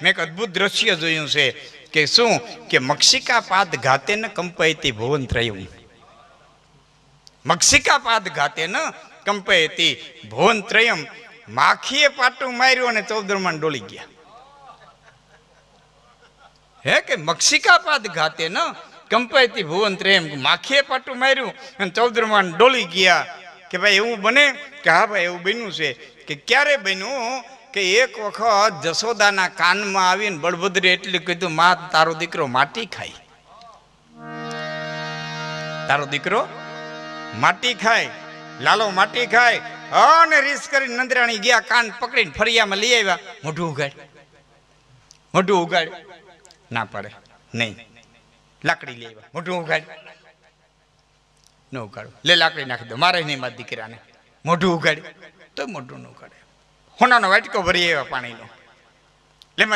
મેં એક અદ્ભુત દ્રશ્ય જોયું છે કે શું કે મક્ષિકા પાદ ઘાતે ન કંપયતી ભુવનત્રયમ. મક્ષિકા પાદ ઘાતે ન કંપયતી ભુવનત્રયમ. માખીએ પાટું માર્યું અને 14 બ્રહ્માંડ ડોલી ગયા. હે કે મક્ષિકા પાદ ઘાતે ન કંપયતી ભુવનત્રયમ. માખીએ પાટું માર્યું અને 14 બ્રહ્માંડ ડોલી ગયા. કે ભાઈ એવું બને કે હા ભાઈ એવું બન્યું છે. કે ક્યારે બન્યું કે એક વખત જશોદાના કાનમાં આવીને બળભદ્રે એટલું કીધું, માં તારો દીકરો માટી ખાય, તારો દીકરો માટી ખાય, લાલો માટી ખાય. અને રીસ કરીને નંદરાણી ગયા, કાન પકડીને ફરિયામાં લઈ આવ્યા. મોઢું ઉગાડ, મોઢું ઉગાડ. ના પડે નહીં. લાકડી લઈ આવ્યા, મોઢું ઉગાડ. ન ઉગાડો, લે લાકડી નાખી દો, મારે નહીં મારા દીકરાને. મોઢું ઉગાડ તો મોઢું ન ઉગાડે. હોનાનો વાટકો ભરી આવ્યા પાણીનો.